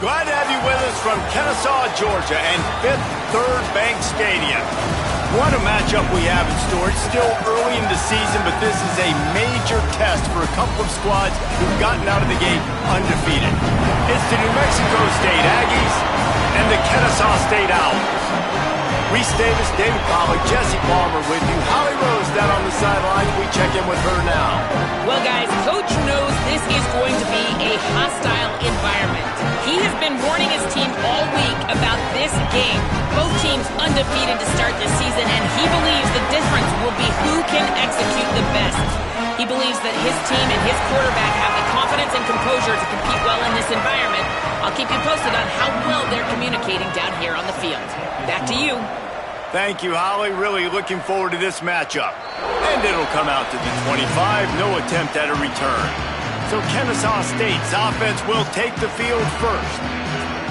Glad to have you with us from Kennesaw, Georgia, and Fifth Third Bank Stadium. What a matchup we have in store. It's still early in the season, but this is a major test for a couple of squads who've gotten out of the gate undefeated. It's the New Mexico State Aggies and the Kennesaw State Owls. Reese Davis, David Pollack, Jesse Palmer with you. Holly Rose down on the sidelines. We check in with her now. Well, guys, Coach knows this is going to be a hostile environment. He has been warning his team all week about this game. Both teams undefeated to start this season, and he believes the difference will be who can execute the best. He believes that his team and his quarterback have the confidence and composure to compete well in this environment. I'll keep you posted on how well they're communicating down here on the field. Back to you. Thank you, Holly. Really looking forward to this matchup. And it'll come out to the 25. No attempt at a return. So Kennesaw State's offense will take the field first.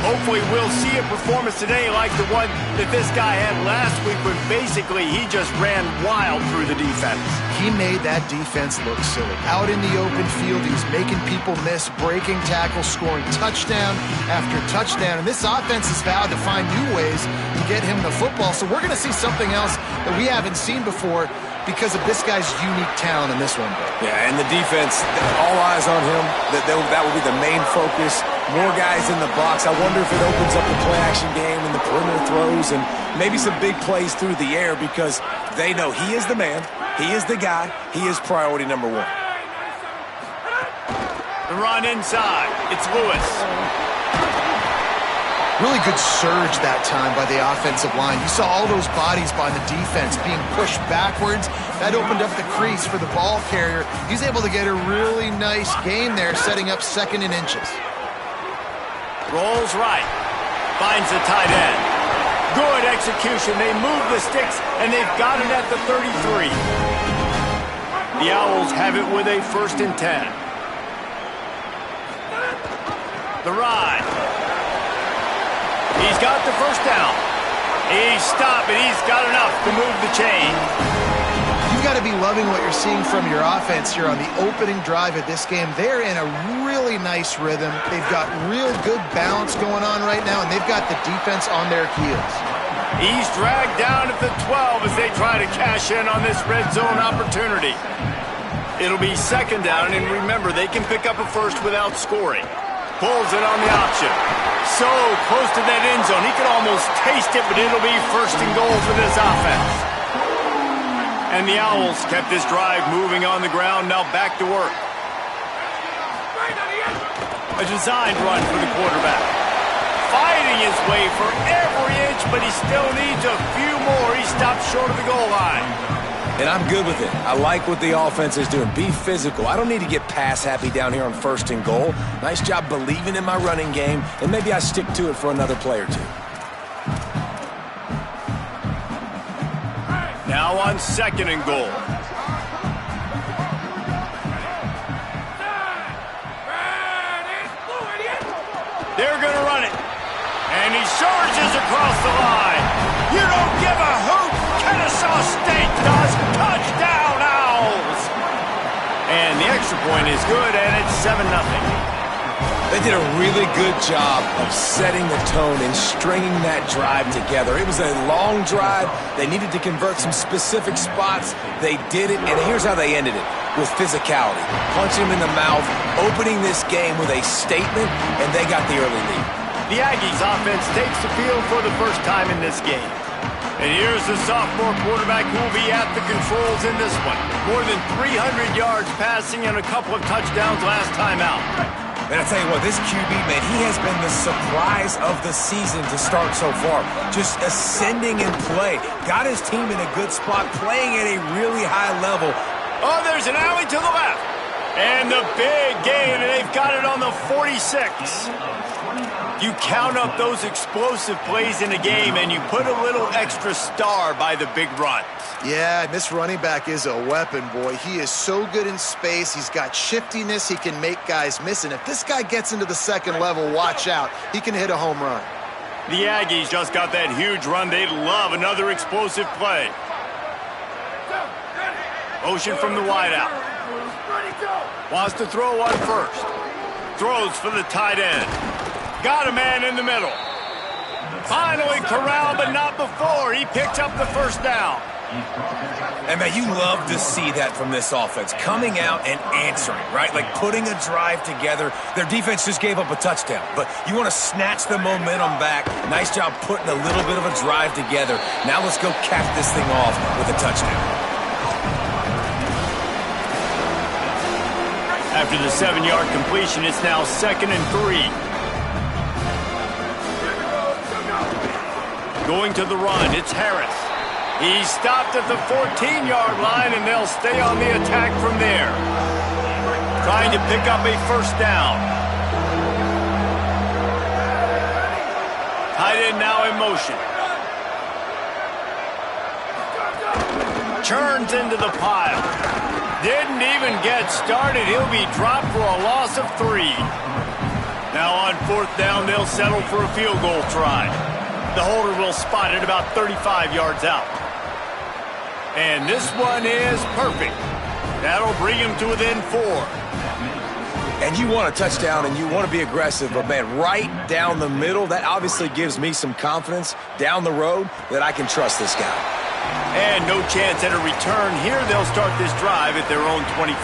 Hopefully we'll see a performance today like the one that this guy had last week when basically he just ran wild through the defense. He made that defense look silly. Out in the open field, he was making people miss, breaking tackles, scoring touchdown after touchdown. And this offense has vowed to find new ways to get him the football. So we're going to see something else that we haven't seen before because of this guy's unique talent in this one. Yeah, and the defense, all eyes on him. That will be the main focus. More guys in the box. I wonder if it opens up the play-action game and the perimeter throws and maybe some big plays through the air because they know he is the man, he is the guy, he is priority number one. The run inside. It's Lewis. Really good surge that time by the offensive line. You saw all those bodies by the defense being pushed backwards. That opened up the crease for the ball carrier. He's able to get a really nice gain there, setting up 2nd and inches. Rolls right. Finds the tight end. Good execution. They move the sticks, and they've got it at the 33. The Owls have it with a 1st and 10. The ride. He's got the first down. He's stopped, and he's got enough to move the chain. You've got to be loving what you're seeing from your offense here on the opening drive of this game. They're in a really nice rhythm. They've got real good balance going on right now, and they've got the defense on their heels. He's dragged down at the 12 as they try to cash in on this red zone opportunity. It'll be 2nd down, and remember, they can pick up a first without scoring. Pulls it on the option. So close to that end zone. He could almost taste it, but it'll be 1st and goal for this offense. And the Owls kept this drive moving on the ground. Now back to work. A designed run for the quarterback. Fighting his way for every inch, but he still needs a few more. He stopped short of the goal line. And I'm good with it. I like what the offense is doing. Be physical. I don't need to get pass happy down here on 1st and goal. Nice job believing in my running game, and maybe I stick to it for another play or two. Now on 2nd and goal. They're going to run it. And he surges across the line. You don't give a hoot. Kennesaw State does. Touchdown, Owls. And the extra point is good, and it's 7-0. They did a really good job of setting the tone and stringing that drive together. It was a long drive. They needed to convert some specific spots. They did it, and here's how they ended it, with physicality. Punch him in the mouth, opening this game with a statement, and they got the early lead. The Aggies offense takes the field for the first time in this game. And here's the sophomore quarterback who will be at the controls in this one. More than 300 yards passing and a couple of touchdowns last time out. Man, I tell you what, this QB, man, he has been the surprise of the season to start so far. Just ascending in play. Got his team in a good spot, playing at a really high level. Oh, there's an alley to the left. And the big gain, and they've got it on the 46. You count up those explosive plays in a game, and you put a little extra star by the big runs. Yeah, this running back is a weapon, boy. He is so good in space. He's got shiftiness. He can make guys miss. And if this guy gets into the 2nd level, watch out. He can hit a home run. The Aggies just got that huge run. They'd love another explosive play. Motion from the wideout. Wants to throw one first. Throws for the tight end. Got a man in the middle. Finally corralled, but not before. He picks up the first down. And, man, you love to see that from this offense. Coming out and answering, right? Like putting a drive together. Their defense just gave up a touchdown. But you want to snatch the momentum back. Nice job putting a little bit of a drive together. Now let's go cap this thing off with a touchdown. After the 7-yard completion, it's now 2nd and 3. Going to the run, it's Harris. He stopped at the 14-yard line, and they'll stay on the attack from there. Trying to pick up a first down. Tight end now in motion. Churns into the pile. Didn't even get started. He'll be dropped for a loss of 3. Now on 4th down, they'll settle for a field goal try. The holder will spot it about 35 yards out. And this one is perfect. That'll bring him to within 4. And you want a touchdown and you want to be aggressive, but, man, right down the middle, that obviously gives me some confidence down the road that I can trust this guy. And no chance at a return here. They'll start this drive at their own 25.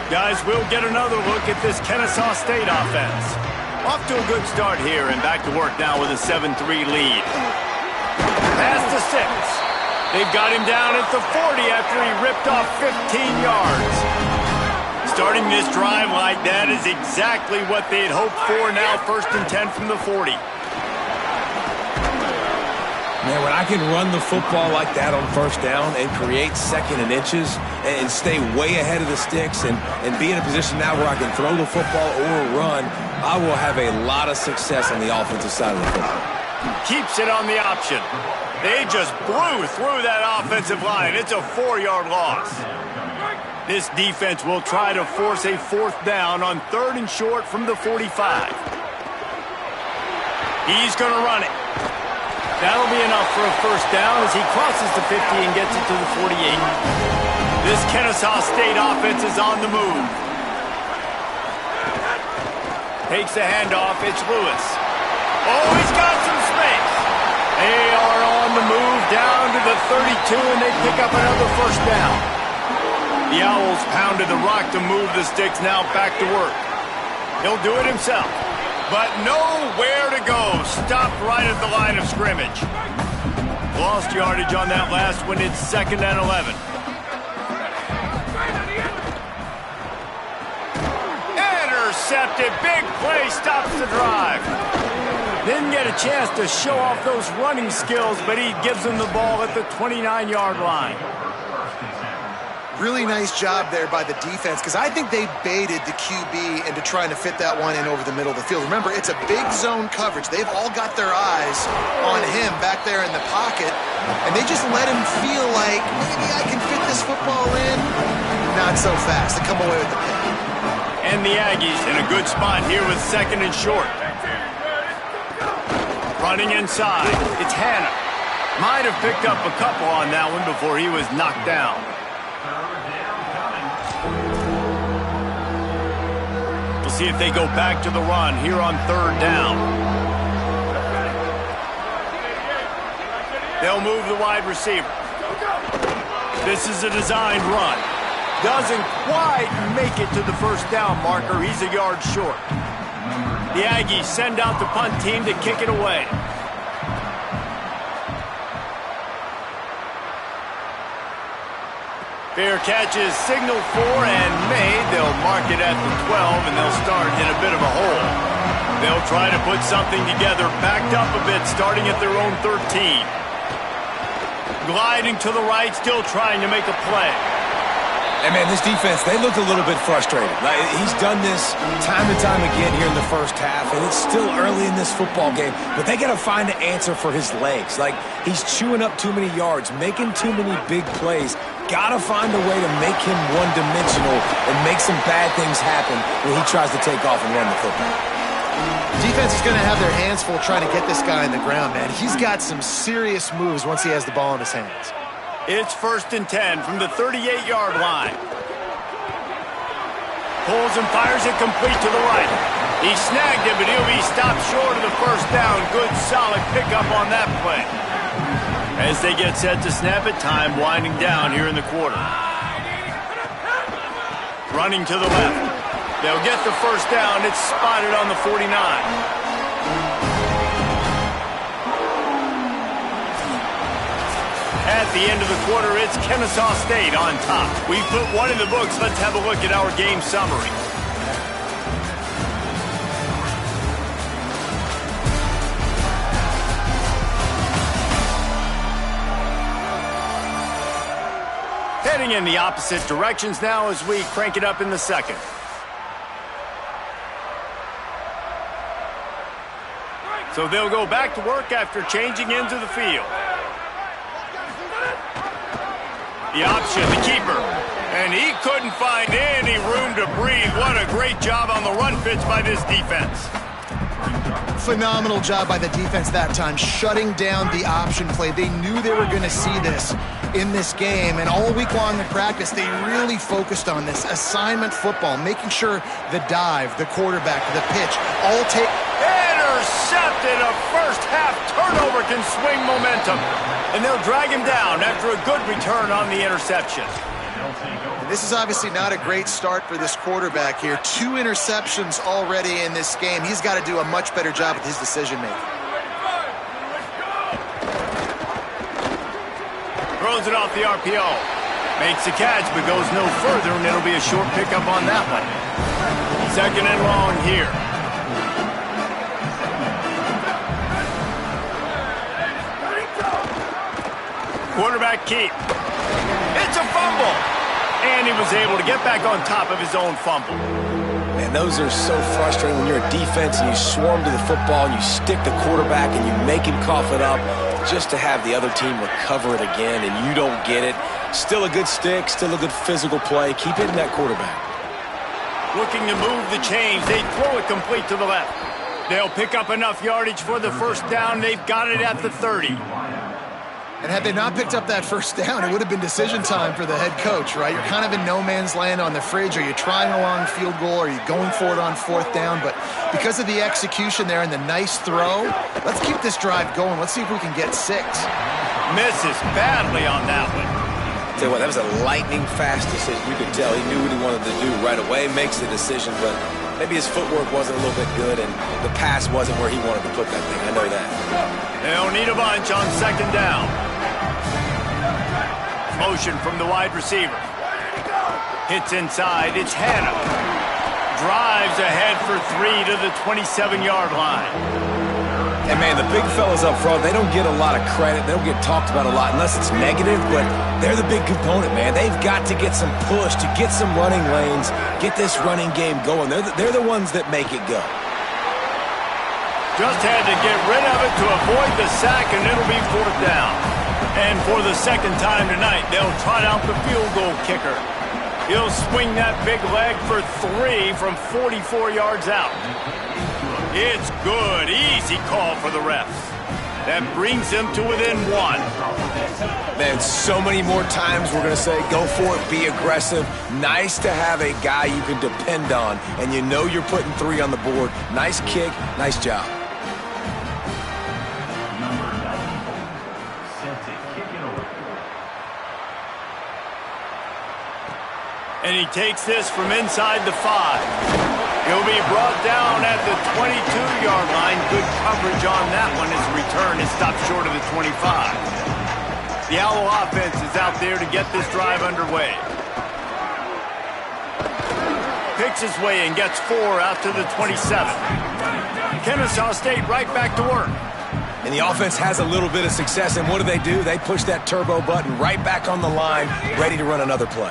Guys, we'll get another look at this Kennesaw State offense. Off to a good start here and back to work now with a 7-3 lead. Past the 6. They've got him down at the 40 after he ripped off 15 yards. Starting this drive like that is exactly what they'd hoped for. Now 1st and 10 from the 40. Man, when I can run the football like that on 1st down and create 2nd and inches and stay way ahead of the sticks and be in a position now where I can throw the football or run, I will have a lot of success on the offensive side of the football. Keeps it on the option. They just blew through that offensive line. It's a 4-yard loss. This defense will try to force a 4th down on 3rd and short from the 45. He's going to run it. That'll be enough for a first down as he crosses the 50 and gets it to the 48. This Kennesaw State offense is on the move. Takes the handoff. It's Lewis. Oh, he's got some space. They are on the move down to the 32, and they pick up another first down. The Owls pounded the rock to move the sticks. Now back to work. He'll do it himself. But nowhere to go. Stopped right at the line of scrimmage. Lost yardage on that last one. It's 2nd and 11. Intercepted. Big play. Stops the drive. Didn't get a chance to show off those running skills, but he gives them the ball at the 29-yard line. Really nice job there by the defense, because I think they baited the QB into trying to fit that one in over the middle of the field. Remember, it's a big zone coverage. They've all got their eyes on him back there in the pocket, and they just let him feel like, maybe I can fit this football in. Not so fast. They come away with the pick. And the Aggies in a good spot here with 2nd and short. Running inside, it's Hannah. Might have picked up a couple on that one before he was knocked down. See if they go back to the run here on 3rd down. They'll move the wide receiver. This is a designed run. Doesn't quite make it to the first down marker. He's a yard short. The Aggies send out the punt team to kick it away. Fair catch is signaled for and made. They'll mark it at the 12, and they'll start in a bit of a hole. They'll try to put something together, backed up a bit, starting at their own 13. Gliding to the right, still trying to make a play. And, man, this defense, they look a little bit frustrated. Like, he's done this time and time again here in the first half, and it's still early in this football game, but they got to find an answer for his legs. Like, he's chewing up too many yards, making too many big plays. Got to find a way to make him one-dimensional and make some bad things happen when he tries to take off and run the football. Defense is going to have their hands full trying to get this guy on the ground, man. He's got some serious moves once he has the ball in his hands. It's 1st and 10 from the 38-yard line. Pulls and fires it complete to the right. He snagged it, but he'll be stopped short of the first down. Good, solid pickup on that play. As they get set to snap it, time winding down here in the quarter. Running to the left. They'll get the first down. It's spotted on the 49. At the end of the quarter, it's Kennesaw State on top. We put one in the books. Let's have a look at our game summary. Heading in the opposite directions now as we crank it up in the second. So they'll go back to work after changing into the field. The option, the keeper. And he couldn't find any room to breathe. What a great job on the run fits by this defense. Phenomenal job by the defense that time, shutting down the option play. They knew they were going to see this in this game, and all week long in practice, they really focused on this assignment football, making sure the dive, the quarterback, the pitch, all take... Intercepted. A first half turnover can swing momentum. And they'll drag him down after a good return on the interception. This is obviously not a great start for this quarterback here. 2 interceptions already in this game. He's got to do a much better job with his decision-making. Throws it off the RPO. Makes the catch, but goes no further, and it'll be a short pickup on that one. Second and long here. Quarterback keep. It's a fumble. And he was able to get back on top of his own fumble. Man, those are so frustrating when you're a defense and you swarm to the football and you stick the quarterback and you make him cough it up just to have the other team recover it again and you don't get it. Still a good stick, still a good physical play. Keep hitting that quarterback. Looking to move the chains. They throw it complete to the left. They'll pick up enough yardage for the first down. They've got it at the 30. And had they not picked up that first down, it would have been decision time for the head coach, right? You're kind of in no man's land on the fridge. Are you trying a long field goal? Are you going for it on fourth down? But because of the execution there and the nice throw, let's keep this drive going. Let's see if we can get 6. Misses badly on that one. Tell you what, that was a lightning-fast decision. You could tell he knew what he wanted to do right away, makes the decision, but maybe his footwork wasn't a little bit good and the pass wasn't where he wanted to put that thing. I know that. They'll need a bunch on second down. Motion from the wide receiver. Hits inside. It's Hannah. Drives ahead for 3 to the 27-yard line. And, man, the big fellas up front, they don't get a lot of credit. They don't get talked about a lot unless it's negative, but they're the big component, man. They've got to get some push, to get some running lanes, get this running game going. They're the ones that make it go. Just had to get rid of it to avoid the sack, and it'll be fourth down. And for the second time tonight, they'll trot out the field goal kicker. He'll swing that big leg for 3 from 44 yards out. It's good. Easy call for the refs. That brings him to within 1. Man, so many more times we're going to say, go for it, be aggressive. Nice to have a guy you can depend on, and you know you're putting 3 on the board. Nice kick, nice job. And he takes this from inside the 5. He'll be brought down at the 22-yard line. Good coverage on that one. His return is stopped short of the 25. The Owl offense is out there to get this drive underway. Picks his way and gets 4 out to the 27. Kennesaw State right back to work. And the offense has a little bit of success, and what do? They push that turbo button right back on the line, ready to run another play.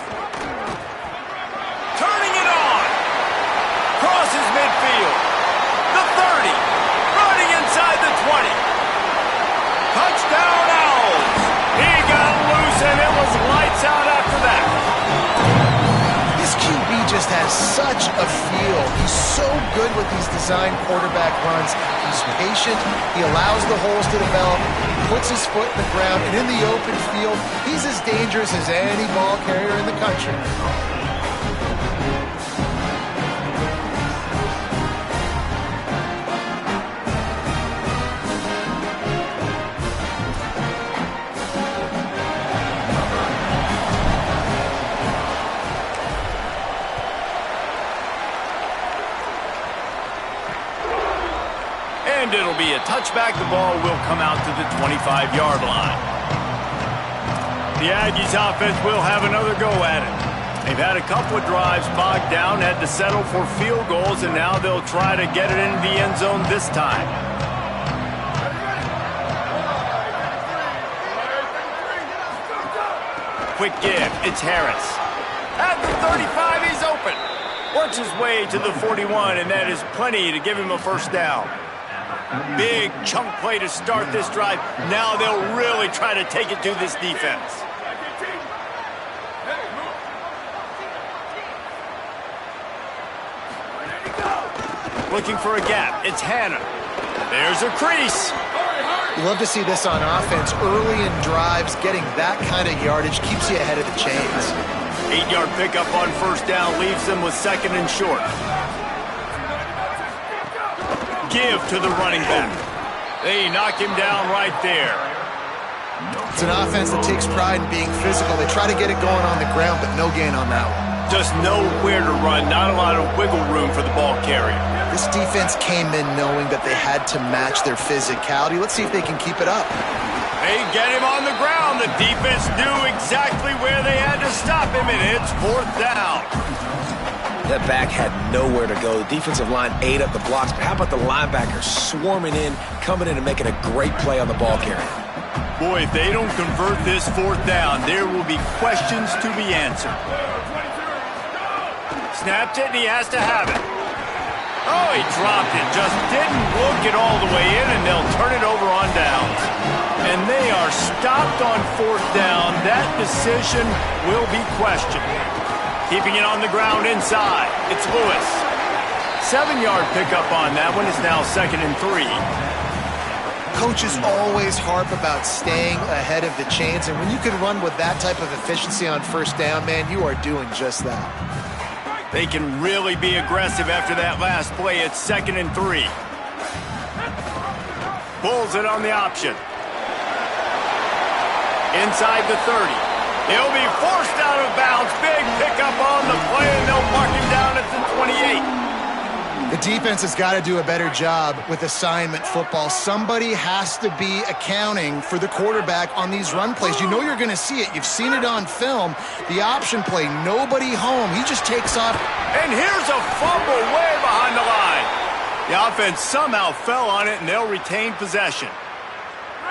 Turning it on. Crosses midfield. The 30. Running inside the 20. Touchdown Owls. He got loose, and it was lights out after that. This QB just has such a feel. He's so good with these design quarterback runs. He's patient. He allows the holes to develop. He puts his foot in the ground, and in the open field, he's as dangerous as any ball carrier in the country. And it'll be a touchback. The ball will come out to the 25-yard line. The Aggies offense will have another go at it. They've had a couple of drives bogged down, had to settle for field goals, and now they'll try to get it into the end zone this time. Quick give. It's Harris. At the 35, he's open. Works his way to the 41, and that is plenty to give him a first down. Big chunk play to start this drive. Now they'll really try to take it to this defense. Looking for a gap. It's Hannah. There's a crease. You love to see this on offense. Early in drives, getting that kind of yardage keeps you ahead of the chains. 8-yard pickup on first down leaves them with second and short. Give to the running back. They knock him down right there. It's an offense that takes pride in being physical. They try to get it going on the ground, but no gain on that one. Just nowhere to run, not a lot of wiggle room for the ball carrier. This defense came in knowing that they had to match their physicality. Let's see if they can keep it up. They get him on the ground. The defense knew exactly where they had to stop him, and it's fourth down. That back had nowhere to go. The defensive line ate up the blocks, but how about the linebackers swarming in, coming in and making a great play on the ball carrier? Boy, if they don't convert this fourth down, there will be questions to be answered. Snapped it, and he has to have it. Oh, he dropped it. Just didn't look it all the way in, and they'll turn it over on downs. And they are stopped on fourth down. That decision will be questioned. Keeping it on the ground inside. It's Lewis. 7-yard pickup on that one. Is now second and 3. Coaches always harp about staying ahead of the chains, and when you can run with that type of efficiency on first down, man, you are doing just that. They can really be aggressive after that last play. It's second and 3. Pulls it on the option. Inside the 30. He'll be forced out of bounds. Big pickup on the play, and they'll mark him down at the 28. The defense has got to do a better job with assignment football. Somebody has to be accounting for the quarterback on these run plays. You know you're going to see it. You've seen it on film. The option play, nobody home. He just takes off. And here's a fumble way behind the line. The offense somehow fell on it, and they'll retain possession.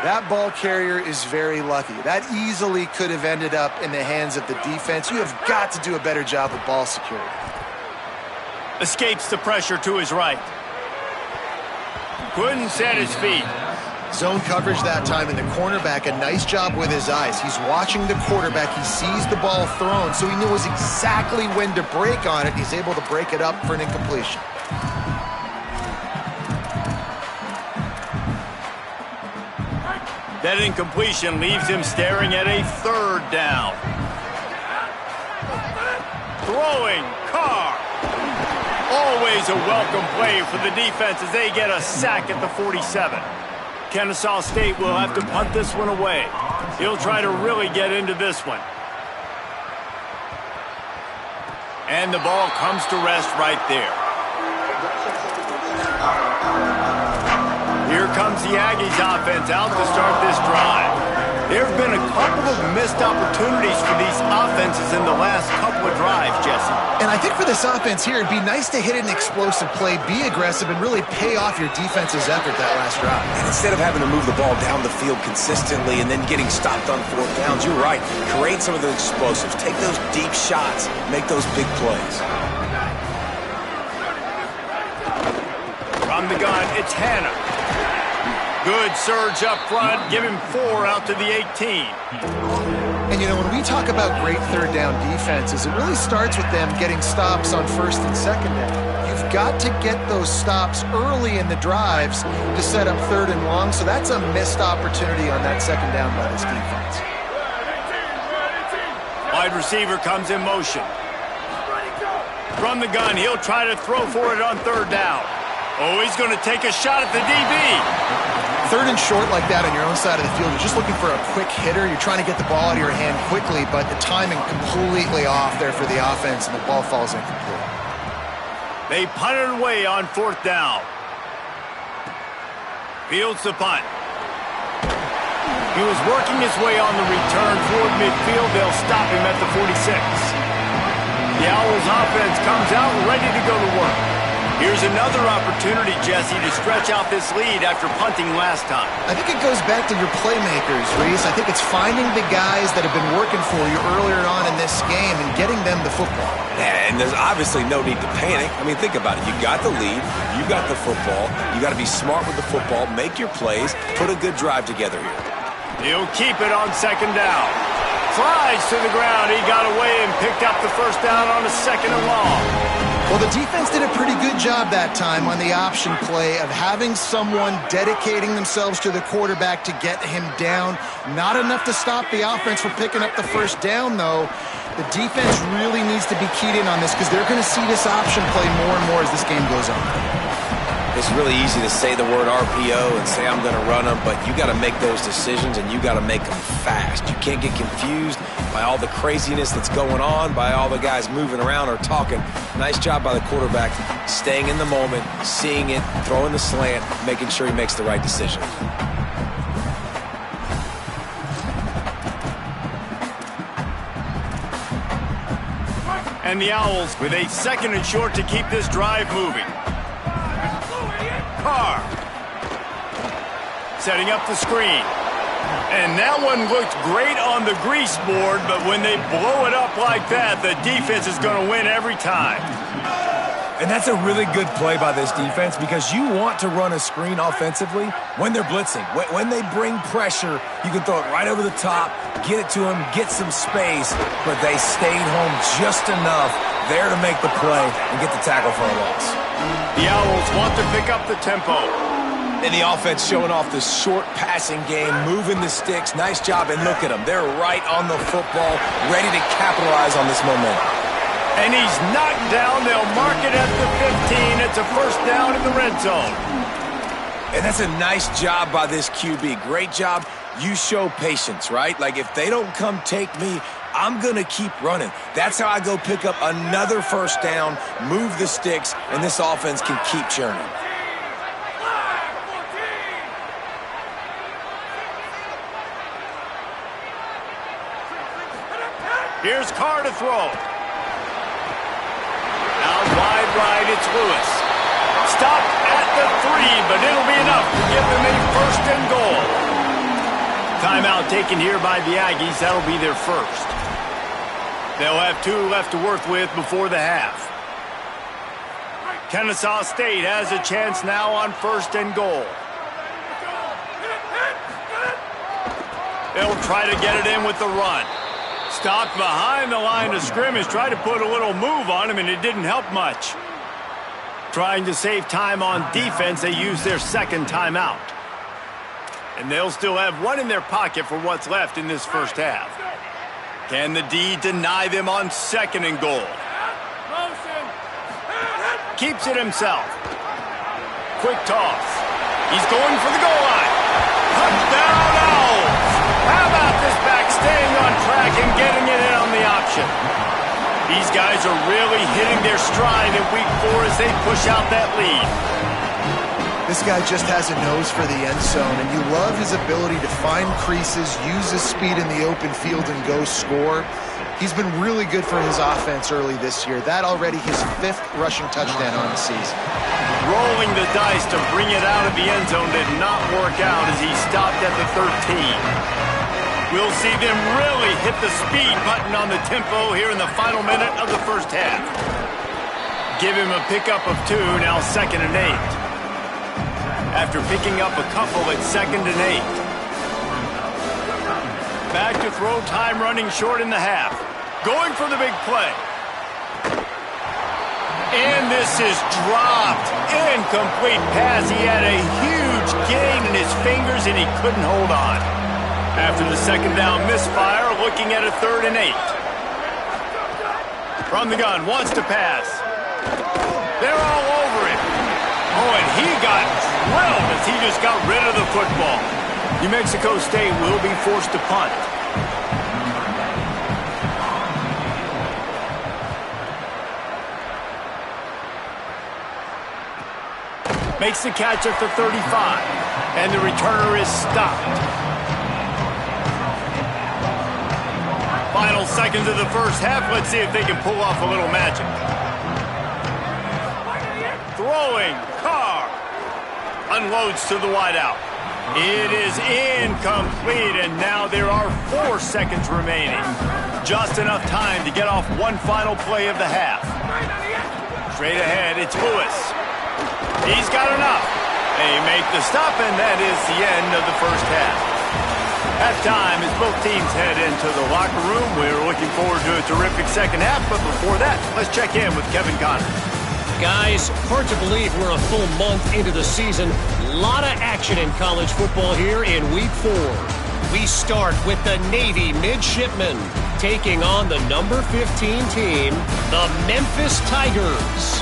That ball carrier is very lucky. That easily could have ended up in the hands of the defense. You have got to do a better job with ball security. Escapes the pressure to his right. Couldn't set his feet. Zone coverage that time, and the cornerback, a nice job with his eyes. He's watching the quarterback. He sees the ball thrown, so he knows exactly when to break on it. He's able to break it up for an incompletion. That incompletion leaves him staring at a third down. Throwing Carr. Always a welcome play for the defense as they get a sack at the 47. Kennesaw State will have to punt this one away. He'll try to really get into this one. And the ball comes to rest right there. Here comes the Aggies offense out to start this drive. There have been a couple of missed opportunities for these offenses in the last couple of drives, Jesse. And I think for this offense here, it'd be nice to hit an explosive play, be aggressive, and really pay off your defense's effort that last drive. And instead of having to move the ball down the field consistently and then getting stopped on fourth downs, you're right. Create some of those explosives. Take those deep shots. Make those big plays. From the gun, it's Hannah. Good surge up front. Give him 4 out to the 18. And, you know, when we talk about great third down defenses, it really starts with them getting stops on first and second down. You've got to get those stops early in the drives to set up third and long, so that's a missed opportunity on that second down by this defense. Wide receiver comes in motion. From the gun, he'll try to throw for it on third down. Oh, he's going to take a shot at the DB. Third and short like that on your own side of the field, you're just looking for a quick hitter. You're trying to get the ball out of your hand quickly, but the timing completely off there for the offense, and the ball falls incomplete. They punt it away on fourth down. Fields the punt. He was working his way on the return toward midfield. They'll stop him at the 46. The Owls offense comes out ready to go to work. Here's another opportunity, Jesse, to stretch out this lead after punting last time. I think it goes back to your playmakers, Reese. I think it's finding the guys that have been working for you earlier on in this game and getting them the football. Yeah, and there's obviously no need to panic. I mean, think about it. You got the lead. You got the football. You got to be smart with the football. Make your plays. Put a good drive together here. He'll keep it on second down. Slides to the ground. He got away and picked up the first down on a second and long. Well, the defense did a pretty good job that time on the option play of having someone dedicating themselves to the quarterback to get him down. Not enough to stop the offense from picking up the first down, though. The defense really needs to be keyed in on this because they're going to see this option play more and more as this game goes on. It's really easy to say the word RPO and say I'm going to run them, but you got to make those decisions and you got to make them fast. You can't get confused by all the craziness that's going on, by all the guys moving around or talking. Nice job by the quarterback, staying in the moment, seeing it, throwing the slant, making sure he makes the right decision. And the Owls with a second and short to keep this drive moving. Carr setting up the screen. And that one looked great on the grease board, but when they blow it up like that, the defense is going to win every time. And that's a really good play by this defense because you want to run a screen offensively when they're blitzing. When they bring pressure, you can throw it right over the top, get it to them, get some space, but they stayed home just enough there to make the play and get the tackle for a loss. The Owls want to pick up the tempo. And the offense showing off the short passing game, moving the sticks. Nice job, and look at them. They're right on the football, ready to capitalize on this momentum. And he's knocked down. They'll mark it at the 15. It's a first down in the red zone. And that's a nice job by this QB. Great job. You show patience, right? Like, if they don't come take me, I'm going to keep running. That's how I go pick up another first down, move the sticks, and this offense can keep churning. Here's Carr to throw. Out wide right, it's Lewis. Stop at the 3, but it'll be enough to give them a first and goal. Timeout taken here by the Aggies. That'll be their first. They'll have 2 left to work with before the half. Kennesaw State has a chance now on first and goal. They'll try to get it in with the run. Stopped behind the line of scrimmage, tried to put a little move on him, and it didn't help much. Trying to save time on defense, they use their second timeout. And they'll still have 1 in their pocket for what's left in this first half. Can the D deny them on second and goal? Keeps it himself. Quick toss. He's going for the goal line. Touchdown Owls! How about this back staying on track and getting it in on the option? These guys are really hitting their stride in week 4 as they push out that lead. This guy just has a nose for the end zone, and you love his ability to find creases, use his speed in the open field, and go score. He's been really good for his offense early this year. That already his 5th rushing touchdown on the season. Rolling the dice to bring it out of the end zone did not work out as he stopped at the 13. We'll see them really hit the speed button on the tempo here in the final minute of the first half. Give him a pickup of 2, now 2nd and 8. After picking up a couple at 2nd and 8. Back to throw, time running short in the half. Going for the big play. And this is dropped. Incomplete pass. He had a huge gain in his fingers and he couldn't hold on. After the second down misfire, looking at a 3rd and 8. From the gun, wants to pass. They're all over him. Oh, and he got drilled as he just got rid of the football. New Mexico State will be forced to punt. Makes the catch at the 35. And the returner is stopped. Final seconds of the first half. Let's see if they can pull off a little magic. Throwing. Carr unloads to the wideout. It is incomplete, and now there are 4 seconds remaining. Just enough time to get off one final play of the half. Straight ahead, it's Lewis. He's got enough. They make the stop, and that is the end of the first half. Halftime as both teams head into the locker room. We're looking forward to a terrific second half, but before that, let's check in with Kevin Connors. Guys, hard to believe we're a full month into the season. A lot of action in college football here in Week 4. We start with the Navy Midshipmen taking on the number 15 team, the Memphis Tigers.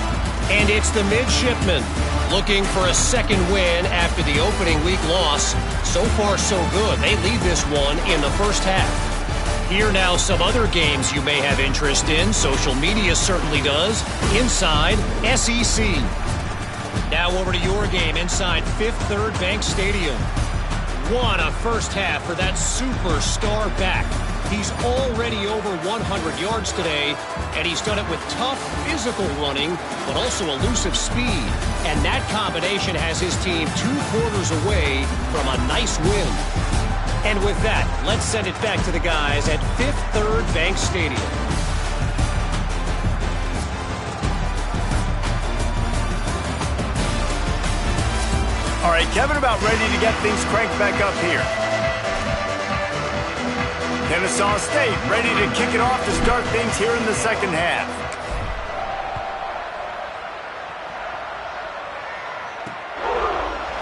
And it's the Midshipmen looking for a second win after the opening week loss. So far, so good. They lead this one in the first half. Here now some other games you may have interest in. Social media certainly does. Inside SEC. Now over to your game inside Fifth Third Bank Stadium. What a first half for that superstar back. He's already over 100 yards today, and he's done it with tough physical running, but also elusive speed. And that combination has his team 2 quarters away from a nice win. And with that, let's send it back to the guys at Fifth Third Bank Stadium. All right, Kevin, about ready to get things cranked back up here. Kennesaw State ready to kick it off to start things here in the second half.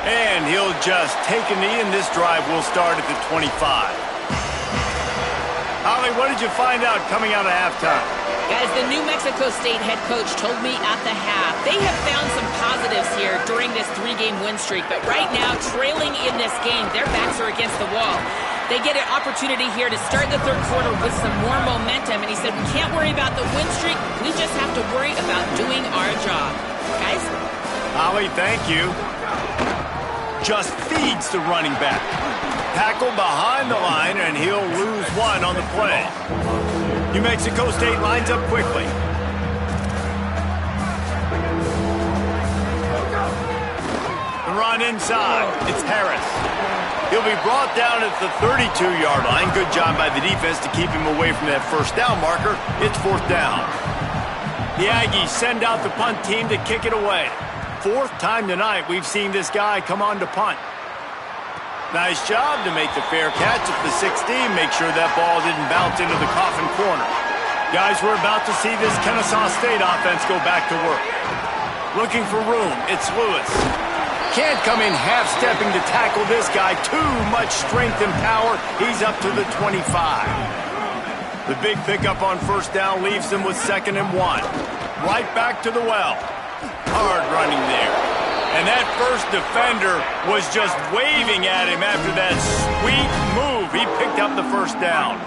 And he'll just take a knee, and this drive will start at the 25. Holly, what did you find out coming out of halftime? Guys, the New Mexico State head coach told me at the half they have found some positives here during this 3-game win streak. But right now, trailing in this game, their backs are against the wall. They get an opportunity here to start the third quarter with some more momentum. And he said, we can't worry about the win streak. We just have to worry about doing our job. Guys? Holly, thank you. Just feeds the running back. Tackle behind the line, and he'll lose 1 on the play. New Mexico State lines up quickly. The run inside. It's Harris. He'll be brought down at the 32-yard line. Good job by the defense to keep him away from that first down marker. It's 4th down. The Aggies send out the punt team to kick it away. 4th time tonight we've seen this guy come on to punt. Nice job to make the fair catch at the 16. Make sure that ball didn't bounce into the coffin corner. Guys, we're about to see this Kennesaw State offense go back to work. Looking for room. It's Lewis. Can't come in half-stepping to tackle this guy. Too much strength and power. He's up to the 25. The big pickup on first down leaves them with 2nd and 1. Right back to the well. Hard running there. And that first defender was just waving at him after that sweet move. He picked up the first down.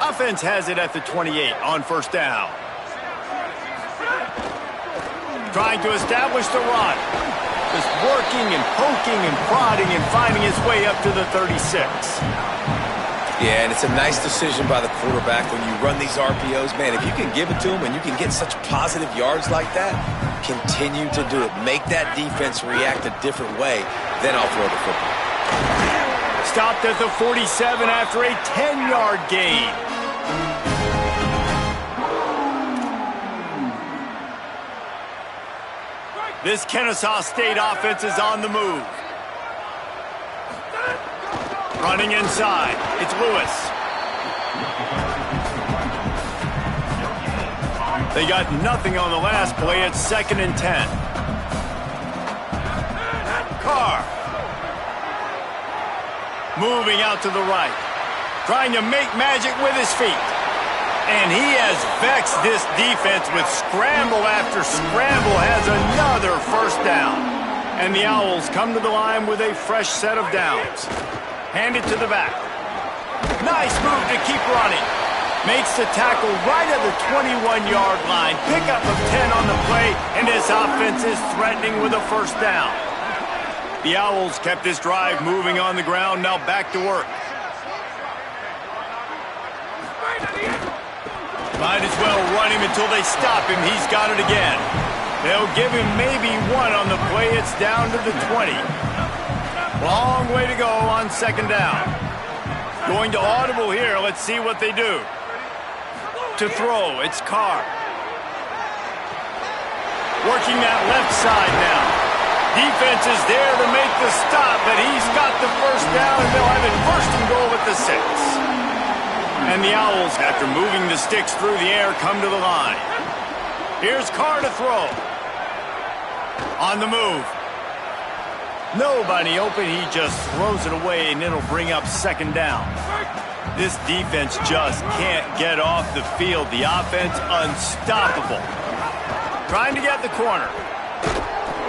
Offense has it at the 28 on first down. Trying to establish the run. Just working and poking and prodding and finding his way up to the 36. Yeah, and it's a nice decision by the quarterback when you run these RPOs. Man, if you can give it to him and you can get such positive yards like that, continue to do it. Make that defense react a different way, then I'll throw the football. Stopped at the 47 after a 10-yard gain. This Kennesaw State offense is on the move. Running inside, it's Lewis. They got nothing on the last play. It's 2nd and 10. Carr. Moving out to the right. Trying to make magic with his feet. And he has vexed this defense with scramble after scramble. Has another first down. And the Owls come to the line with a fresh set of downs. Hand it to the back. Nice move to keep running. Makes the tackle right at the 21-yard line. Pickup of 10 on the play, and this offense is threatening with a first down. The Owls kept this drive moving on the ground, now back to work. Might as well run him until they stop him. He's got it again. They'll give him maybe one on the play. It's down to the 20. Long way to go on second down. Going to audible here. Let's see what they do. To throw, it's Carr. Working that left side now. Defense is there to make the stop, but he's got the first down, and they'll have it first and goal at the 6. And the Owls, after moving the sticks through the air, come to the line. Here's Carr to throw. On the move. Nobody open, he just throws it away, and it'll bring up second down. This defense just can't get off the field. The offense unstoppable. Trying to get the corner.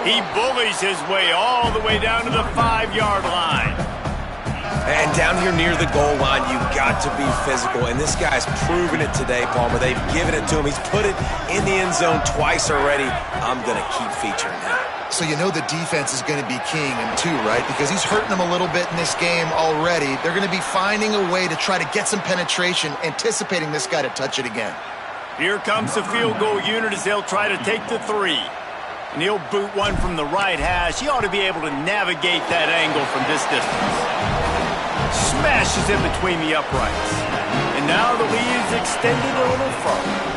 He bullies his way all the way down to the 5-yard line. And down here near the goal line, you've got to be physical. And this guy's proven it today, Palmer. They've given it to him. He's put it in the end zone twice already. I'm going to keep featuring him. So you know the defense is going to be keying him too, right? Because he's hurting them a little bit in this game already. They're going to be finding a way to try to get some penetration, anticipating this guy to touch it again. Here comes the field goal unit as they'll try to take the 3. And he'll boot one from the right hash. He ought to be able to navigate that angle from this distance. Smashes in between the uprights. And now the lead is extended a little further.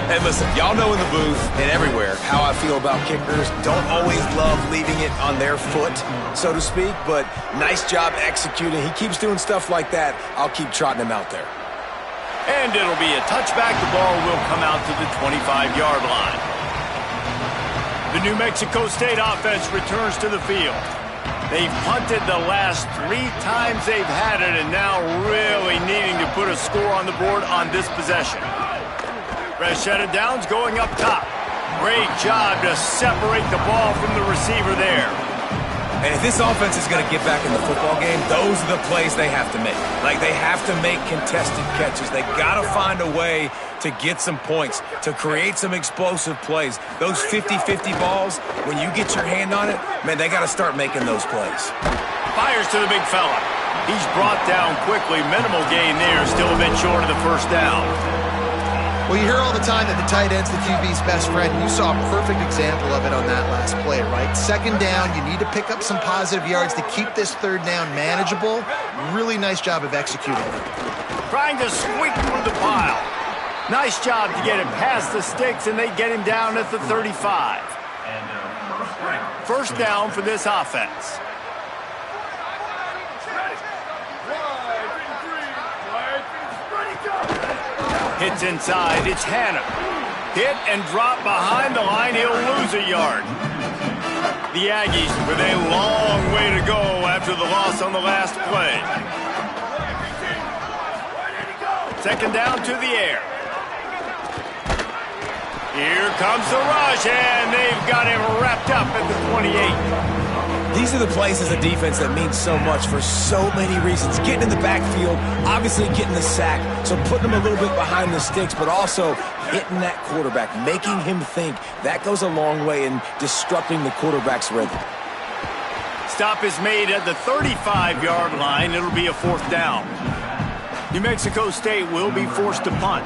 And listen, y'all know in the booth and everywhere how I feel about kickers. Don't always love leaving it on their foot, so to speak, but nice job executing. He keeps doing stuff like that. I'll keep trotting him out there. And it'll be a touchback. The ball will come out to the 25-yard line. The New Mexico State offense returns to the field. They've punted the last 3 times they've had it, and now really needing to put a score on the board on this possession. Rashad Downs going up top. Great job to separate the ball from the receiver there. And if this offense is going to get back in the football game, those are the plays they have to make. Like, they have to make contested catches. They got to find a way to get some points, to create some explosive plays. Those 50-50 balls, when you get your hand on it, man, they got to start making those plays. Fires to the big fella. He's brought down quickly. Minimal gain there, still a bit short of the first down. Well, you hear all the time that the tight end's the QB's best friend. You saw a perfect example of it on that last play, right? Second down, you need to pick up some positive yards to keep this third down manageable. Really nice job of executing it. Trying to squeak through the pile. Nice job to get him past the sticks, and they get him down at the 35. First down for this offense. Hits inside, it's Hannah. Hit and drop behind the line, he'll lose a yard. The Aggies with a long way to go after the loss on the last play. Second down to the air. Here comes the rush, and they've got him wrapped up at the 28. These are the plays as a defense that mean so much for so many reasons. Getting in the backfield, obviously getting the sack, so putting him a little bit behind the sticks, but also hitting that quarterback, making him think. That goes a long way in disrupting the quarterback's rhythm. Stop is made at the 35-yard line. It'll be a fourth down. New Mexico State will be forced to punt.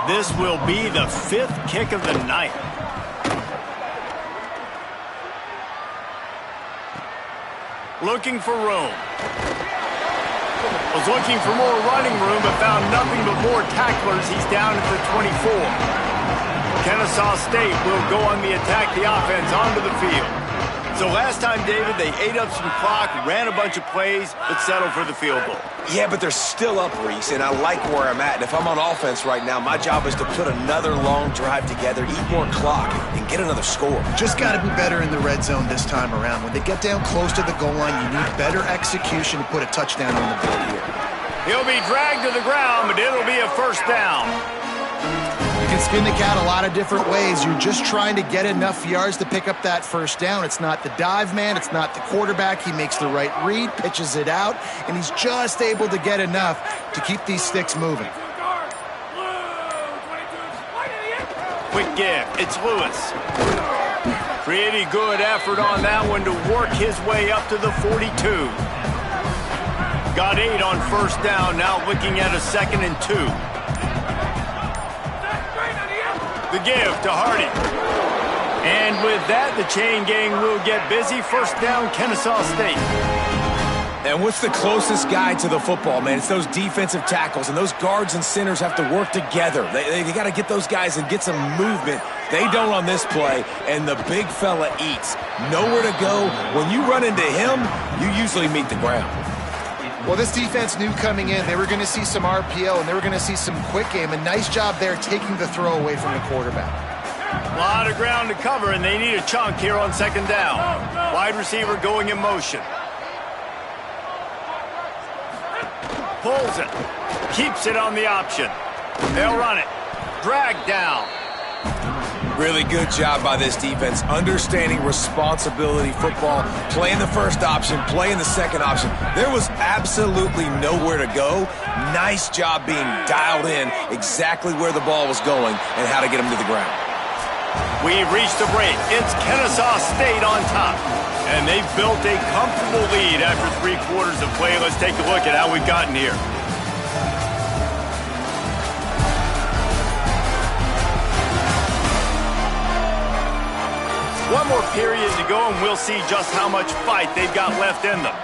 This will be the 5th kick of the night. Looking for room. Was looking for more running room, but found nothing but more tacklers. He's down at the 24. Kennesaw State will go on the attack, the offense onto the field. So last time, David, they ate up some clock, ran a bunch of plays, but settled for the field goal. Yeah, but they're still up, Reese, and I like where I'm at. And if I'm on offense right now, my job is to put another long drive together, eat more clock, and get another score. Just got to be better in the red zone this time around. When they get down close to the goal line, you need better execution to put a touchdown on the board here. He'll be dragged to the ground, but it'll be a first down. You can skin the cat a lot of different ways. You're just trying to get enough yards to pick up that first down. It's not the dive man. It's not the quarterback. He makes the right read, pitches it out, and he's just able to get enough to keep these sticks moving. Quick give. It's Lewis. Pretty good effort on that one to work his way up to the 42. Got 8 on first down, now looking at a 2nd and 2. The give to Hardy. And with that, the chain gang will get busy. First down, Kennesaw State. And what's the closest guy to the football, man? It's those defensive tackles, and those guards and centers have to work together. They got to get those guys and get some movement. They don't on this play, and the big fella eats. Nowhere to go. When you run into him, you usually meet the ground. Well, this defense knew coming in they were going to see some RPO and they were going to see some quick game. A nice job there taking the throw away from the quarterback. A lot of ground to cover, and they need a chunk here on 2nd down. Wide receiver going in motion. Pulls it. Keeps it on the option. They'll run it. Drag down. Really good job by this defense, understanding responsibility football, playing the first option, playing the second option. There was absolutely nowhere to go. Nice job being dialed in exactly where the ball was going and how to get him to the ground. We've reached the break. It's Kennesaw State on top. And they've built a comfortable lead after 3 quarters of play. Let's take a look at how we've gotten here. One more period to go, and we'll see just how much fight they've got left in them.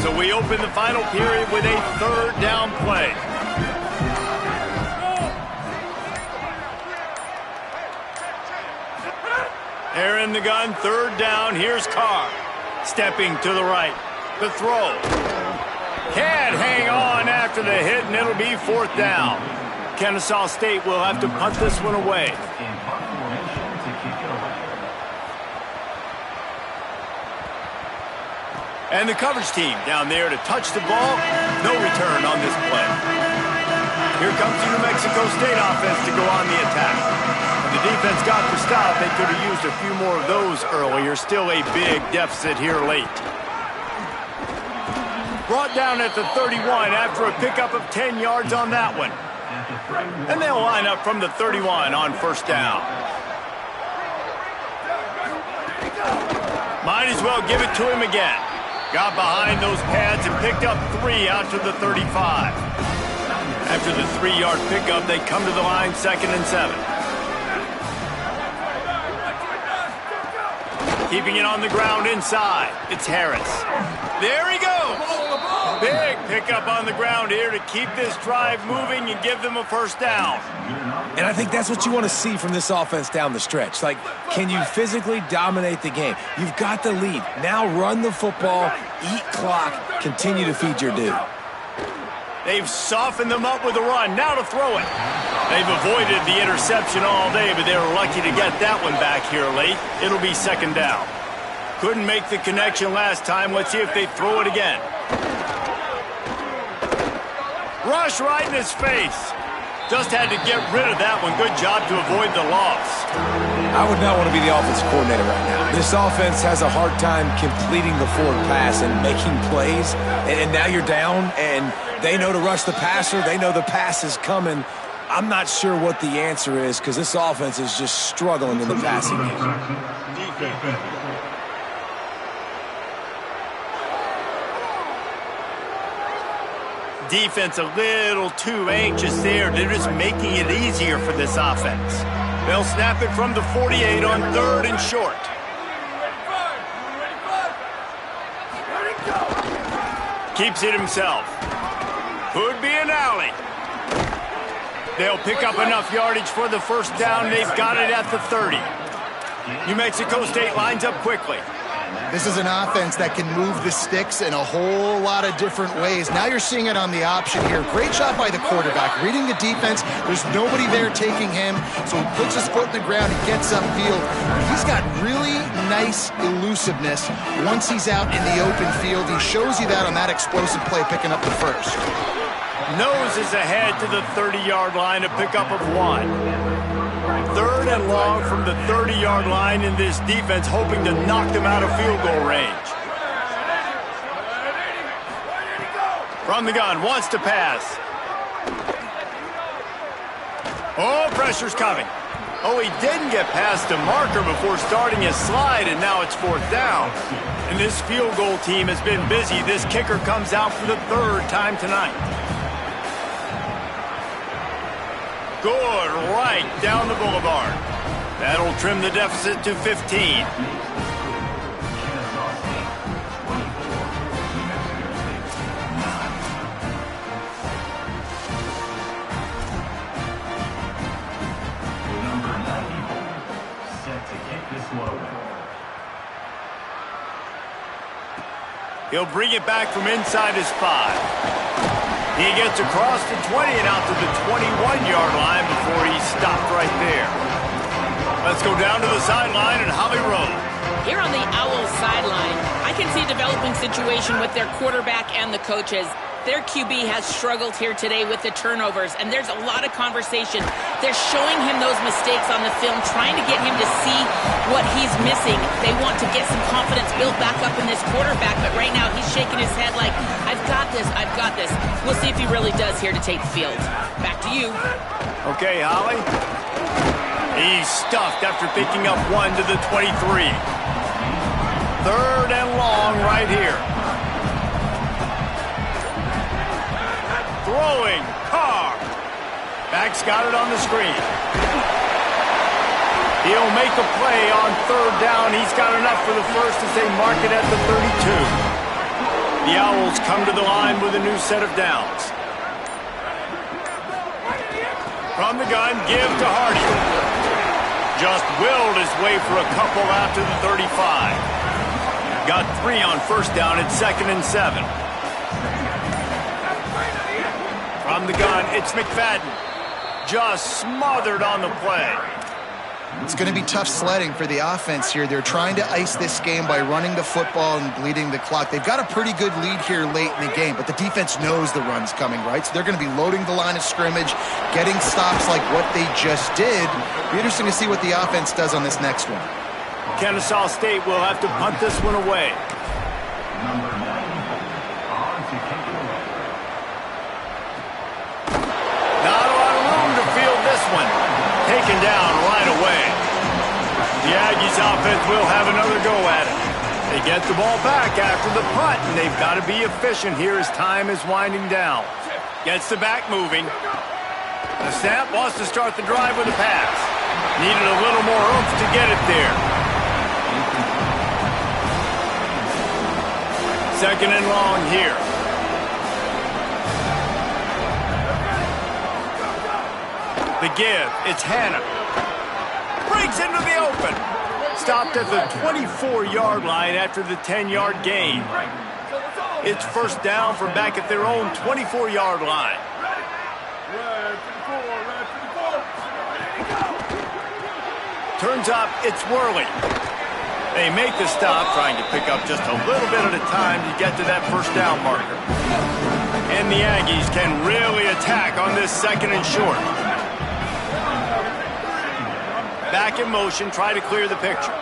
So we open the final period with a 3rd down play. They're in the gun, 3rd down. Here's Carr. Stepping to the right. The throw. Can't hang on after the hit, and it'll be 4th down. Kennesaw State will have to punt this one away. And the coverage team down there to touch the ball. No return on this play. Here comes the New Mexico State offense to go on the attack. And the defense got the stop. They could have used a few more of those earlier. Still a big deficit here late. Brought down at the 31 after a pickup of 10 yards on that one. And they'll line up from the 31 on 1st down. Might as well give it to him again. Got behind those pads and picked up 3 out to the 35. After the 3-yard pickup, they come to the line 2nd and 7. Keeping it on the ground inside. It's Harris. There he goes. Big pickup on the ground here to keep this drive moving and give them a 1st down. And I think that's what you want to see from this offense down the stretch. Like, can you physically dominate the game? You've got the lead. Now run the football, eat clock, continue to feed your dude. They've softened them up with a run. Now to throw it. They've avoided the interception all day, but they were lucky to get that one back here late. It'll be 2nd down. Couldn't make the connection last time. Let's see if they throw it again. Rush right in his face. Just had to get rid of that one. Good job to avoid the loss. I would not want to be the offensive coordinator right now. This offense has a hard time completing the forward pass and making plays. And now you're down, and they know to rush the passer. They know the pass is coming. I'm not sure what the answer is because this offense is just struggling in the passing game. Defense a little too anxious there. They're just making it easier for this offense. They'll snap it from the 48 on 3rd and short. Keeps it himself. Could be an alley. They'll pick up enough yardage for the 1st down. They've got it at the 30. New Mexico State lines up quickly. This is an offense that can move the sticks in a whole lot of different ways. Now you're seeing it on the option here. Great job by the quarterback. Reading the defense, there's nobody there taking him, so he puts his foot in the ground, he gets upfield. He's got really nice elusiveness once he's out in the open field. He shows you that on that explosive play, picking up the 1st. Nose is ahead to the 30-yard line, a pickup of 1. 3rd and long from the 30-yard line, in this defense hoping to knock them out of field goal range. From the gun, wants to pass. Oh, pressure's coming. Oh, he didn't get past a marker before starting his slide, and now it's 4th down. And this field goal team has been busy. This kicker comes out for the 3rd time tonight. Good, right down the boulevard. That'll trim the deficit to 15. He'll bring it back from inside his 5. He gets across the 20 and out to the 21-yard line before he's stopped right there. Let's go down to the sideline at Holly Rowe. Here on the Owls sideline, I can see a developing situation with their quarterback and the coaches. Their QB has struggled here today with the turnovers, and there's a lot of conversation. They're showing him those mistakes on the film, trying to get him to see what he's missing. They want to get some confidence built back up in this quarterback, but right now he's shaking his head like, I've got this, I've got this. We'll see if he really does here to take the field. Back to you. Okay, Holly. He's stuffed after picking up 1 to the 23. 3rd and long right here. Throwing, Carr. Back's got it on the screen. He'll make a play on 3rd down. He's got enough for the first as they mark it at the 32. The Owls come to the line with a new set of downs. From the gun, give to Hardy. Just willed his way for a couple out to the 35. Got 3 on 1st down at 2nd and 7. From the gun, it's McFadden. Just smothered on the play. It's going to be tough sledding for the offense here. They're trying to ice this game by running the football and bleeding the clock. They've got a pretty good lead here late in the game, but the defense knows the run's coming, right? So they're going to be loading the line of scrimmage, getting stops like what they just did. Be interesting to see what the offense does on this next one. Kennesaw State will have to punt this one away. Not a lot of room to field this one. Taken down right away. The Aggies offense will have another go at it. They get the ball back after the punt, and they've got to be efficient here as time is winding down. Gets the back moving. The snap wants to start the drive with a pass. Needed a little more oomph to get it there. 2nd and long here. The give, it's Hannah. Breaks into the open. Stopped at the 24-yard line after the 10-yard gain. It's 1st down from back at their own 24-yard line. Turns up, it's Worley. They make the stop, trying to pick up just a little bit at a time to get to that 1st down marker. And the Aggies can really attack on this 2nd and short. Back in motion, try to clear the picture.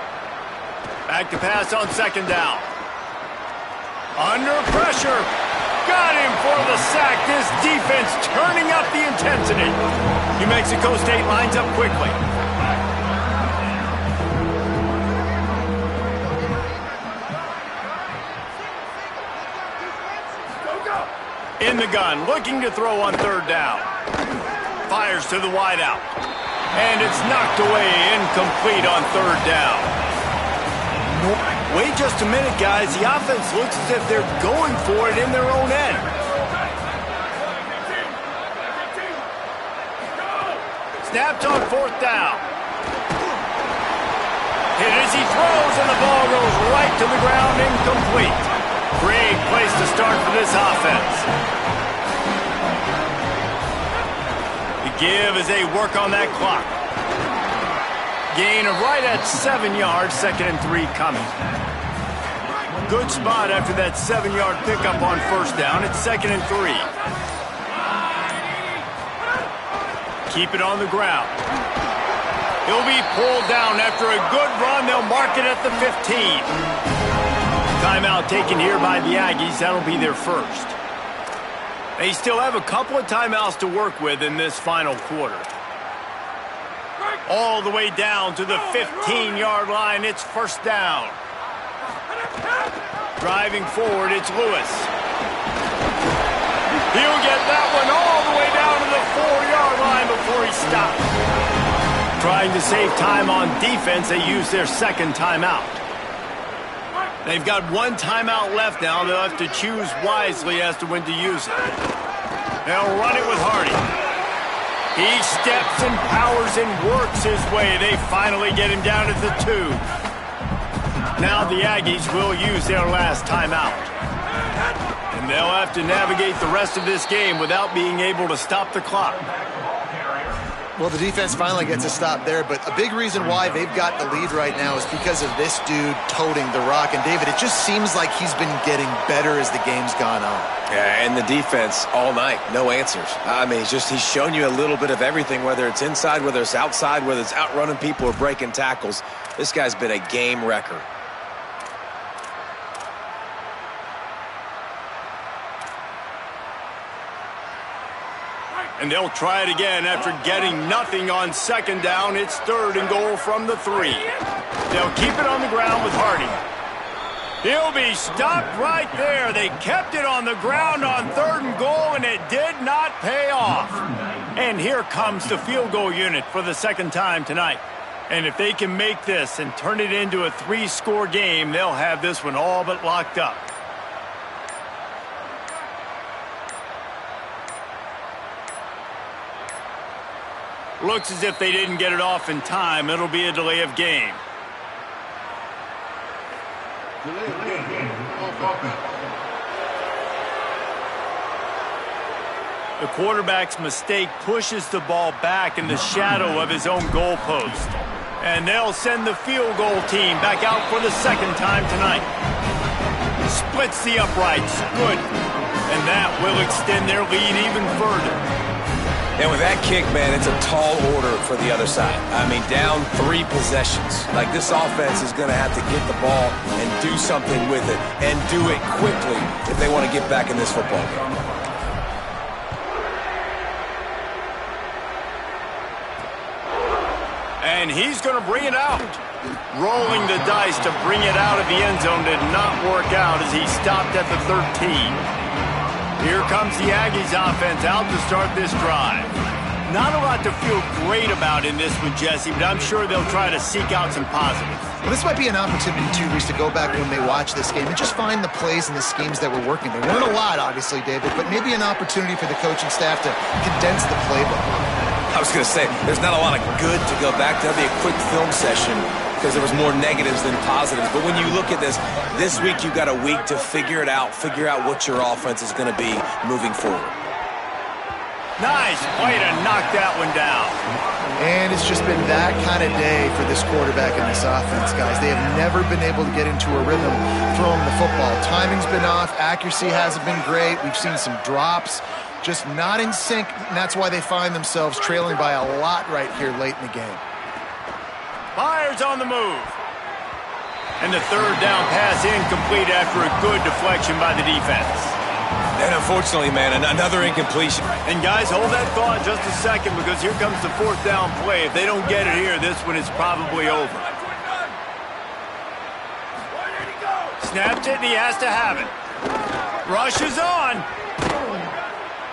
Back to pass on 2nd down. Under pressure. Got him for the sack. This defense turning up the intensity. New Mexico State lines up quickly. In the gun, looking to throw on 3rd down. Fires to the wideout. And it's knocked away, incomplete on 3rd down. Wait just a minute, guys. The offense looks as if they're going for it in their own end. Snapped on 4th down. Hit as he throws, and the ball goes right to the ground, incomplete. Great place to start for this offense. The give as they work on that clock. Gain of right at 7 yards, 2nd and 3 coming. Good spot after that 7-yard pickup on 1st down. It's 2nd and 3. Keep it on the ground. He'll be pulled down after a good run. They'll mark it at the 15. Timeout taken here by the Aggies. That'll be their first. They still have a couple of timeouts to work with in this final quarter. All the way down to the 15-yard line. It's first down. Driving forward, it's Lewis. He'll get that one all the way down to the 4-yard line before he stops. Trying to save time on defense, they use their second timeout. They've got one timeout left now. They'll have to choose wisely as to when to use it. They'll run it with Hardy. He steps and powers and works his way. They finally get him down at the 2. Now the Aggies will use their last timeout. And they'll have to navigate the rest of this game without being able to stop the clock. Well, the defense finally gets a stop there, but a big reason why they've got the lead right now is because of this dude toting the rock. And, David, it just seems like he's been getting better as the game's gone on. Yeah, and the defense all night, no answers. I mean, he's shown you a little bit of everything, whether it's inside, whether it's outside, whether it's outrunning people or breaking tackles. This guy's been a game wrecker. And they'll try it again after getting nothing on second down. It's 3rd and goal from the 3. They'll keep it on the ground with Hardy. He'll be stopped right there. They kept it on the ground on 3rd and goal, and it did not pay off. And here comes the field goal unit for the second time tonight. And if they can make this and turn it into a 3-score game, they'll have this one all but locked up. Looks as if they didn't get it off in time. It'll be a delay of game. The quarterback's mistake pushes the ball back in the shadow of his own goalpost. And they'll send the field goal team back out for the second time tonight. Splits the uprights. Good. And that will extend their lead even further. And with that kick, man, it's a tall order for the other side. I mean, down 3 possessions. Like, this offense is going to have to get the ball and do something with it, and do it quickly if they want to get back in this football game. And he's going to bring it out. Rolling the dice to bring it out of the end zone did not work out as he stopped at the 13. Here comes the Aggies offense out to start this drive. Not a lot to feel great about in this one, Jesse, but I'm sure they'll try to seek out some positives. Well, this might be an opportunity, too, Reese, to go back when they watch this game and just find the plays and the schemes that were working. There weren't a lot, obviously, David, but maybe an opportunity for the coaching staff to condense the playbook. I was going to say, there's not a lot of good to go back to. That'll be a quick film session because there was more negatives than positives. But when you look at this week you've got a week to figure it out, figure out what your offense is going to be moving forward. Nice play to knock that one down. And it's just been that kind of day for this quarterback and this offense, guys. They have never been able to get into a rhythm throwing the football. Timing's been off. Accuracy hasn't been great. We've seen some drops. Just not in sync, and that's why they find themselves trailing by a lot right here late in the game. Myers on the move. And the 3rd down pass incomplete after a good deflection by the defense. And unfortunately, man, another incompletion. And guys, hold that thought just a second because here comes the 4th down play. If they don't get it here, this one is probably over. Snapped it and he has to have it. Rushes on.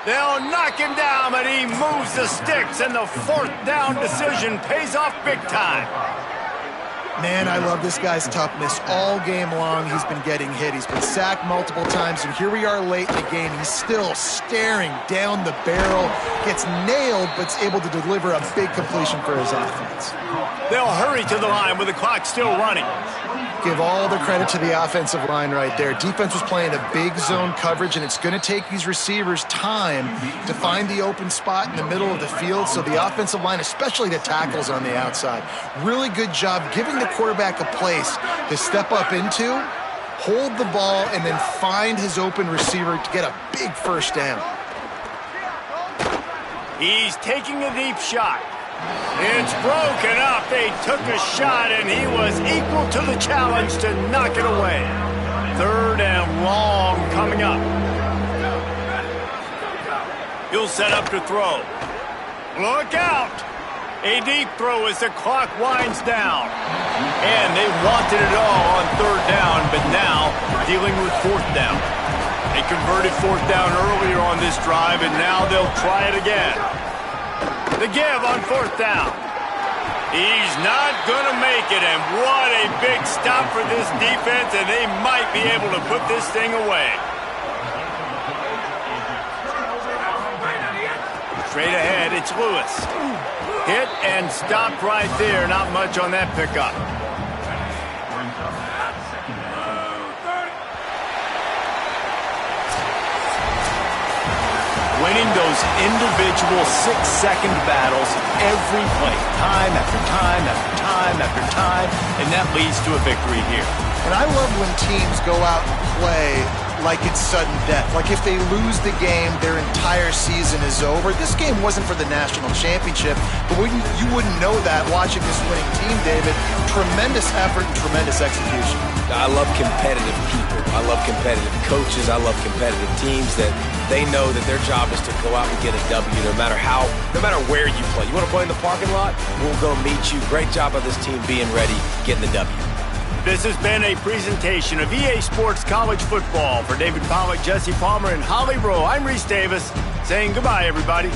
They'll knock him down, but he moves the sticks, and the 4th down decision pays off big time. Man, I love this guy's toughness. All game long, he's been getting hit. He's been sacked multiple times, and here we are late in the game. He's still staring down the barrel, gets nailed, but is able to deliver a big completion for his offense. They'll hurry to the line with the clock still running. Give all the credit to the offensive line right there. Defense was playing a big zone coverage, and it's going to take these receivers time to find the open spot in the middle of the field. So the offensive line, especially the tackles on the outside, really good job giving the quarterback a place to step up into, hold the ball, and then find his open receiver to get a big first down. He's taking a deep shot. It's broken up. They took a shot, and he was equal to the challenge to knock it away. 3rd and long coming up. He'll set up to throw. Look out! A deep throw as the clock winds down. And they wanted it all on 3rd down, but now dealing with 4th down. They converted 4th down earlier on this drive, and now they'll try it again. The give on 4th down. He's not going to make it, and what a big stop for this defense, and they might be able to put this thing away. Straight ahead, it's Lewis. Hit and stopped right there. Not much on that pickup. Winning those individual 6-second battles every play, time after time after time after time, and that leads to a victory here. And I love when teams go out and play like it's sudden death. Like if they lose the game, their entire season is over. This game wasn't for the national championship, but you wouldn't know that watching this winning team, David. Tremendous effort and tremendous execution. I love competitive people. I love competitive coaches. I love competitive teams that they know that their job is to go out and get a W no matter where you play. You want to play in the parking lot? We'll go meet you. Great job of this team being ready, getting the W. This has been a presentation of EA Sports College Football. For David Pollack, Jesse Palmer, and Holly Rowe, I'm Reese Davis saying goodbye, everybody.